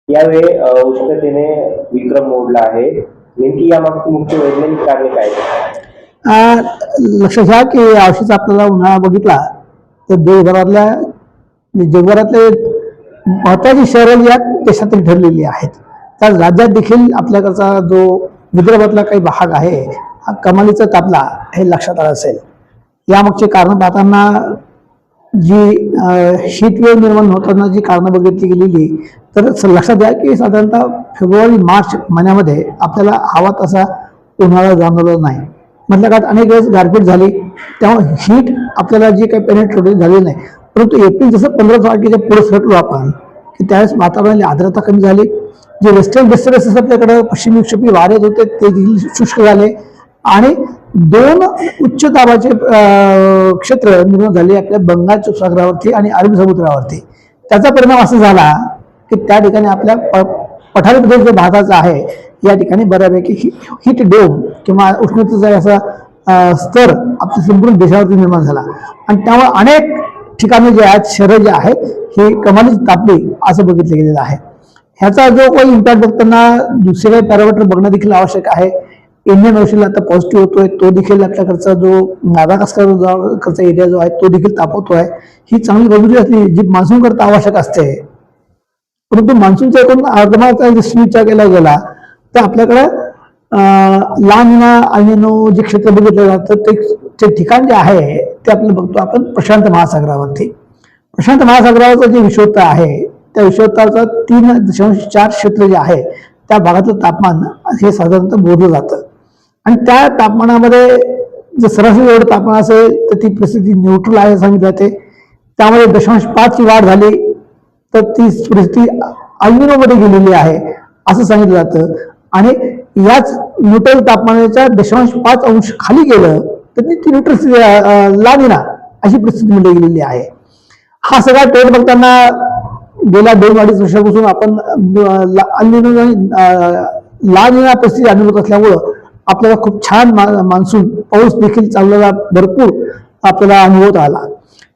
यावेळी उष्णतेने विक्रम मोडला आहे. नेमकी यामागची मुख्य वैज्ञानिक कारणे काय आहेत? लक्षात घ्या की यावर्षीचा आपल्याला उन्हाळा बघितला तर देशभरातल्या जगभरातले महत्वाची शहरं या देशातील ठरलेली आहेत. तर राज्यात देखील आपल्याकडचा जो विदर्भातला काही भाग आहे हा कमालीचा तापला हे लक्षात आलं असेल. यामागचे कारण पाहताना जी शीतवेव निर्माण होताना जी कारणं बघितली गेलेली तर लक्षात द्या की साधारणतः फेब्रुवारी मार्च महिन्यामध्ये आपल्याला हवा तसा उन्हाळा जाणवला नाही. मधल्या काळात अनेक वेळेस गारपीट झाली त्यामुळे हीट आपल्याला जी काही पेनिट्रेट झाली नाही. परंतु एप्रिल जसं 15 तारखेच्या पुढे सरकलो आपण की त्यावेळेस वातावरणाची आर्द्रता कमी झाली. जे वेस्टर्न डिस्टर्बन्सेस आपल्याकडे पश्चिम विक्षोभी वारे होते ते देखील शुष्क झाले आणि दोन उच्च दाबाचे क्षेत्र निर्माण झाले आपल्या बंगालच्या सागरावरती आणि अरबी समुद्रावरती. त्याचा परिणाम असा झाला की त्या ठिकाणी आपल्या पठारी प्रदेश जो भागाचा आहे या ठिकाणी बऱ्यापैकी हीट डोम किंवा उष्णतेचा असा स्तर आपल्या संपूर्ण देशावरती निर्माण झाला आणि त्यामुळे अनेक ठिकाणी जे आहेत शहरं जे आहेत ही कमालीच तापली असं बघितलं गेलेलं आहे. ह्याचा जो काही इम्पॅक्ट बघताना दुसरे काही पॅरामीटर बघणं देखील आवश्यक आहे. इंडियन ओशनला आता पॉझिटिव्ह होतोय तो देखील आपल्याकडचा जो मादागास्करचा एरिया जो आहे तो देखील तापवतोय. ही चांगली बाजू असली जी मान्सून करता आवश्यक असते. परंतु मान्सूनचा एकूण आगमनाचा विचार केला गेला तर आपल्याकडे ला निना अल्निनो जे क्षेत्र बघितलं जातं ते ठिकाण जे आहे ते आपल्याला बघतो आपण प्रशांत महासागरावरती. प्रशांत महासागरावरचं जे विषुवत्ता आहे त्या विषुवत्ताचं 3.4 क्षेत्र जे आहे त्या भागातलं तापमान हे साधारणतः मोजलं जातं आणि त्या तापमानामध्ये जर सरासरी एवढं तापमान असेल तर ती परिस्थिती न्यूट्रल आहे सांगितलं जाते. त्यामध्ये 0.5 ची वाढ झाली तर ती परिस्थिती अल्निनोमध्ये गेलेली आहे असं सांगितलं जातं आणि याच न्यूट्रल तापमानाच्या 0.5 अंश खाली गेलं तर ती न्यूट्रल ला निना अशी परिस्थिती मिळली गेलेली आहे. हा सगळा ट्रेंड बघताना गेल्या 2-2.5 वर्षापासून आपण अल्निनो ला निना परिस्थिती अनुभवत असल्यामुळं आपल्याला खूप छान मान्सून पाऊस देखील चाललेला भरपूर आपल्याला अनुभवत आला.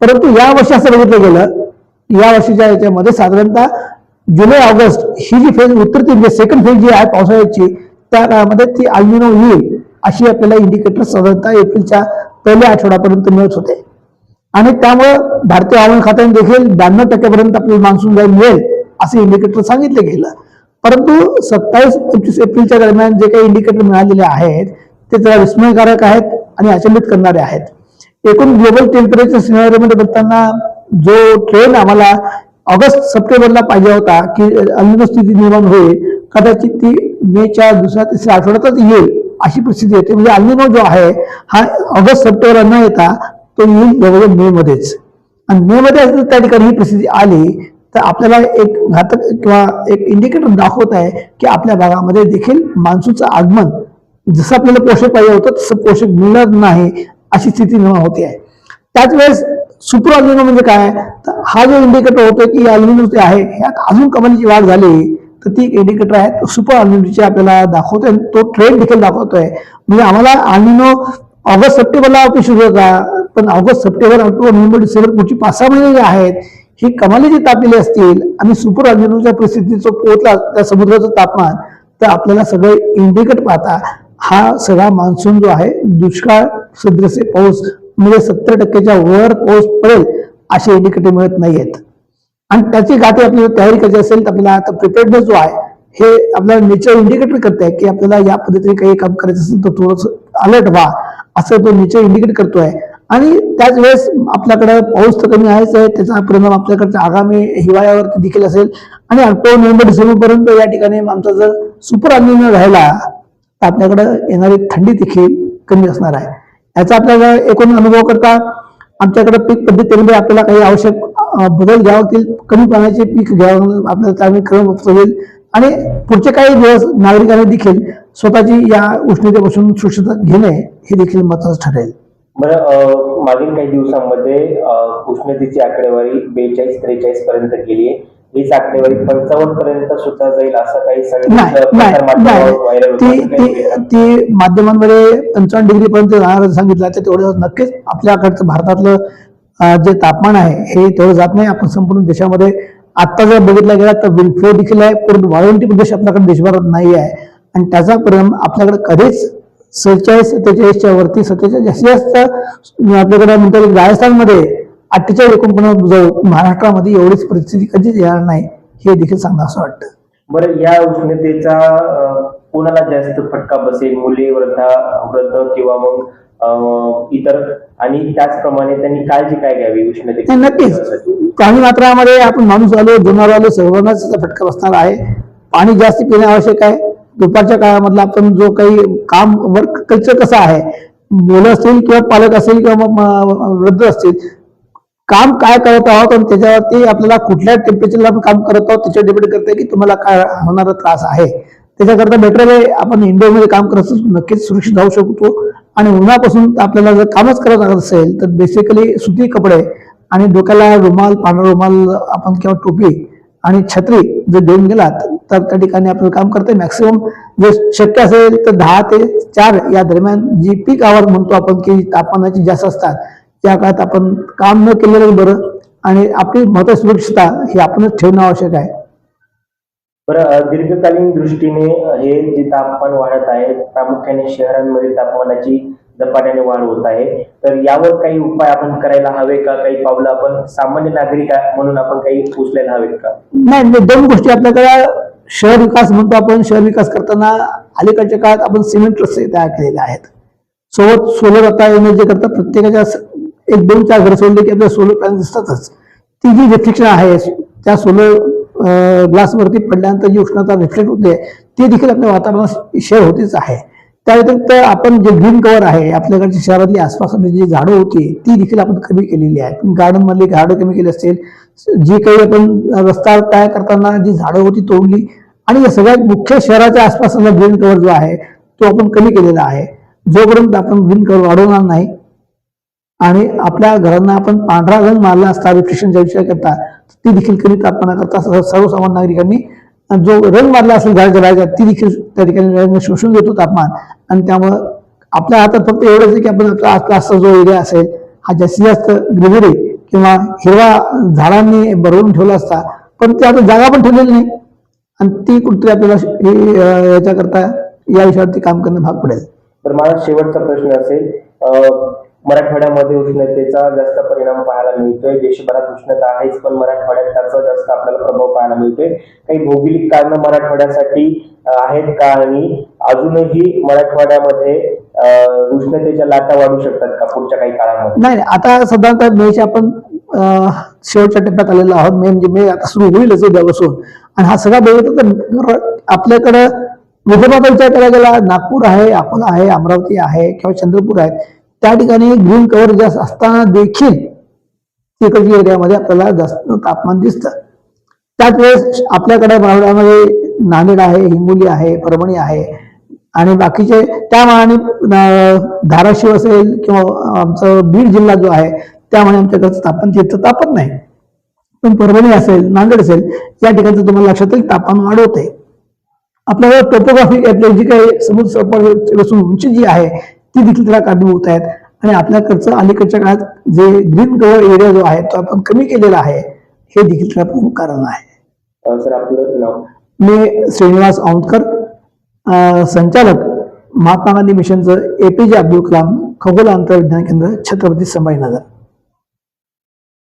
परंतु या वर्षी असं बघितलं गेलं या वर्षीच्या याच्यामध्ये साधारणतः जुलै ऑगस्ट ही जी फेज उतरती म्हणजे सेकंड फेज जी आहे पावसाळ्याची त्या काळामध्ये ती अल्निनो येईल अशी आपल्याला इंडिकेटर साधारणतः एप्रिलच्या पहिल्या आठवड्यापर्यंत मिळत होते आणि त्यामुळे भारतीय हवामान खात्याने देखील 92% आपल्याला मान्सून मिळेल असं इंडिकेटर सांगितलं गेलं. परंतु 27-25 एप्रिलच्या दरम्यान जे काही इंडिकेटर मिळालेले आहेत ते जरा विस्मयकारक आहेत आणि अचंबित करणारे आहेत. एकूण ग्लोबल टेम्परेचर सिनारिओमध्ये बघताना जो ट्रेंड आम्हाला ऑगस्ट सप्टेंबरला पाहिजे होता की अल्निनो स्थिती निर्माण होईल कदाचित ती मेच्या दुसऱ्या-तिसऱ्या आठवड्यातच येईल अशी परिस्थिती येते. म्हणजे अल्निनो जो आहे हा ऑगस्ट सप्टेंबर न येता तो येईल जवळजवळ मे मध्येच आणि मे मध्ये त्या ठिकाणी ही परिस्थिती आली तर आपल्याला एक घातक किंवा एक इंडिकेटर दाखवत आहे की आपल्या भागामध्ये देखील मान्सूनचं आगमन जसं आपल्याला पोषक पाहिजे होतं तसं पोषक मिळत नाही अशी स्थिती निर्माण होते आहे. त्याच वेळेस सुपर अल्निनो म्हणजे काय तर हा जो इंडिकेटर होतो की अल्निनो जे आहे ह्यात अजून कमालीची वाढ झाली तर ती एक इंडिकेटर आहे सुपर अल्निनोची आपल्याला दाखवतोय तो ट्रेंड देखील दाखवतोय. म्हणजे आम्हाला अल्निनो ऑगस्ट सप्टेंबरला अपेक्षित होता पण August September October November December पुढची 5-6 महिने जे आहेत ही कमालीची तापलेली असतील आणि सुपर अल्निनोच्या परिस्थितीचं पोहोचला त्या समुद्राचं तापमान तर आपल्याला सगळे इंडिकेट पाहता हा सगळा मान्सून जो आहे दुष्काळ सदृश पाऊस म्हणजे 70%च्या वर पाऊस पडेल असे इंडिकेटर मिळत नाहीयेत आणि त्याची गाठी आपल्याला तयारी करायची असेल तर आपल्याला आता प्रिपेअर्डनेस जो आहे हे आपल्याला नेचर इंडिकेटर करते की आपल्याला या पद्धतीने काही काम करायचं असेल तर थोडंसं अलर्ट व्हा असं तो नेचर इंडिकेट करतोय. आणि त्याच वेळेस आपल्याकडे पाऊस तर कमी आहेच आहे त्याचा परिणाम आपल्याकडच्या आगामी हिवाळ्यावरती देखील असेल आणि ऑक्टोबर नोव्हेंबर डिसेंबर पर्यंत या ठिकाणी आमचा जर सुपर अल्निनो राहिला तर आपल्याकडे येणारी थंडी देखील कमी असणार आहे. याचा आपल्याला एकूण अनुभव करता आमच्याकडे पीक पद्धतीमध्ये आपल्याला काही आवश्यक बदल घ्यावे लागतील. कमी पाण्याचे पीक घ्यावं आपल्याला चांगले क्रम होईल आणि पुढचे काही दिवस नागरिकांनी देखील स्वतःची या उष्णतेपासून सुरक्षितता घेणे हे देखील महत्वाचं ठरेल. बरं मागील काही दिवसांमध्ये उष्णतेची आकडेवारी 42-43 पर्यंत गेली आहे. हीच आकडेवारी 55 पर्यंत सुद्धा जाईल असं काही ती माध्यमांमध्ये 55 डिग्री पर्यंत जाणार सांगितलं तर तेवढं नक्कीच आपल्याकडचं भारतातलं जे तापमान आहे हे तेवढं जात नाही. आपण संपूर्ण देशामध्ये आता जर बघितला गेला तर विंडफ्लो देखील आहे, परंतु वाळवंटी प्रदेश आपल्याकडे देशभरात नाही आहे आणि त्याचा परिणाम आपल्याकडे कधीच 47-47च्या वरती 47 जास्तीत जास्त आपल्याकडे म्हणता येईल राजस्थानमध्ये 48-49 जाऊ, महाराष्ट्रामध्ये एवढीच परिस्थिती कधीच येणार नाही हे देखील सांगणं असं वाटतं. बरं, या उष्णतेचा कोणाला जास्त फटका बसेल? मुले, वृद्ध किंवा मग इतर? आणि त्याचप्रमाणे त्यांनी काळजी काय घ्यावी उष्णतेची? नक्कीच प्राणी मात्रामध्ये आपण माणूस आलो, जनावर आलो, सर्वांनाच त्याचा फटका बसणार आहे. पाणी जास्त पिणे आवश्यक आहे. दुपारच्या काळामधला आपण जो काही काम वर्क कल्चर कसं आहे, मुलं असतील किंवा पालक असतील किंवा मग वृद्ध असतील, काम काय करत आहोत आणि त्याच्यावरती आपल्याला कुठल्या टेम्परेचरला आपण काम करत आहोत त्याच्यावर डिपेंड करते की तुम्हाला काय होणारा त्रास आहे. त्याच्याकरता बेटर आहे आपण इंडोरमध्ये काम करत असतो नक्कीच सुरक्षित राहू शकतो. आणि उन्हापासून आपल्याला जर कामच करत असेल तर बेसिकली सुती कपडे आणि डोक्याला रुमाल, पांढरा रुमाल आपण किंवा टोपी आणि छत्री जर देऊन गेलात तर त्या ठिकाणी आपलं काम करते. मॅक्सिमम जर शक्य असेल तर 10 ते 4 या दरम्यान जी पीक आवर म्हणतो आपण की तापमानाची जास्त असतात त्या काळात आपण काम न केलेलं बरं आणि आपली महत्वाची सुरक्षितता ही आपणच ठेवणं आवश्यक आहे. बरं, दीर्घकालीन दृष्टीने हे जे तापमान वाढत आहे, प्रामुख्याने शहरांमध्ये तापमानाची झपाट्याने वाढ होत आहे, तर यावर काही उपाय आपण करायला हवे का? काही पावलं आपण सामान्य नागरिक म्हणून आपण काही उचलायला हवेत का? नाही, दोन गोष्टी आपल्याकडे शहर विकास म्हणतो आपण. शहर विकास करताना अलीकडच्या काळात आपण सिमेंट रस्ते तयार केलेले आहेत. सोबत सोलर आता एनर्जी करता प्रत्येकाच्या 1-2-4 घर सोडले की आपल्याला सोलर पॅनल दिसतातच. ती जी रिफ्लेक्शन आहे त्या सोलर ग्लासवरती पडल्यानंतर जी उष्णता रिफ्लेक्ट होते ती देखील आपल्या वातावरणात शेअर होतीच आहे. त्या व्यतिरिक्त आपण जे ग्रीन कव्हर आहे आपल्याकडची शहरातली आसपासची जी झाडं होती ती देखील आपण कमी केलेली आहेत. गार्डन मधली झाडं कमी केली असतील, जी काही आपण रस्ता तयार करताना जी झाडं होती तोडली आणि या सगळ्यात मुख्य शहराच्या आसपासचा ग्रीन कव्हर जो आहे तो आपण कमी केलेला आहे. जोपर्यंत आपण ग्रीन कव्हर वाढवणार नाही आणि आपल्या घरांना आपण पांढरा रंग मारला असता रिफ्लेक्शनच्या विचार करता ती देखील कमी तापमानाकरता सर्वसामान्य नागरिकांनी जो रंग मारला असेल घराच्या बाहेर ती देखील त्या ठिकाणी रंग शोषून घेतो तापमान. आणि त्यामुळं आपल्या हातात फक्त एवढंच आहे की आपण आपला आसपासचा जो एरिया असेल हा जास्तीत जास्त ग्रीनरी किंवा हिरवा झाडांनी भरवून ठेवला असता, पण ते आता जागा पण ठेवलेली नाही आणि ती कुठेतरी आपल्याला याच्याकरता या विषयावरती काम करणं भाग पडेल. तर माझा शेवटचा प्रश्न असेल, मराठवाड्यामध्ये उष्णतेचा जास्त परिणाम पाहायला मिळतोय. देशभरात उष्णता आहेच, पण मराठवाड्यात त्याचा जास्त आपल्याला प्रभाव पाहायला मिळतोय. काही भौगोलिक कारणं मराठवाड्यासाठी आहेत का? आणि अजूनही मराठवाड्यामध्ये उष्णतेच्या लाटा वाढू शकतात का पुढच्या काही काळामध्ये? नाही, आता साधारणतः मेच्या आपण शेवटच्या टप्प्यात आलेलो आहोत. मे म्हणजे मे आता सुरू होईलच उद्यापासून. आणि हा सगळा बघितलं तर आपल्याकडं विदर्भाचा विचार करायला गेला, नागपूर आहे, अकोला आहे, अमरावती आहे किंवा चंद्रपूर आहे, त्या ठिकाणी ग्रीन कव्हर जास्त असताना देखील तिकडच्या एरियामध्ये आपल्याला जास्त तापमान दिसतं. त्याच वेळेस आपल्याकडे मराठवाड्यामध्ये नांदेड आहे, हिंगोली आहे, परभणी आहे आणि बाकीचे त्या मानाने धाराशिव असेल किंवा आमचं बीड जिल्हा जो आहे त्यामुळे आमच्याकडचं तापमान तिथं तापत नाही. पण परभणी असेल, नांदेड असेल या ठिकाणचं तुम्हाला लक्षात येईल तापमान वाढवते. आपल्याला टोपोग्राफी जी काही समुद्र सपाटीपासून उंची जी आहे ती देखील त्याला कारणीभूत आहेत. आणि आपल्याकडचं अलीकडच्या काळात जे ग्रीन कव्हर एरिया जो आहे तो आपण कमी केलेला आहे हे देखील त्याला प्रमुख कारण आहे. सर, आपलं नाव? मी श्रीनिवास औंधकर, संचालक महात्मा गांधी मिशनचं APJ अब्दुल कलाम खगोल अंतर्विज्ञान केंद्र, छत्रपती संभाजीनगर.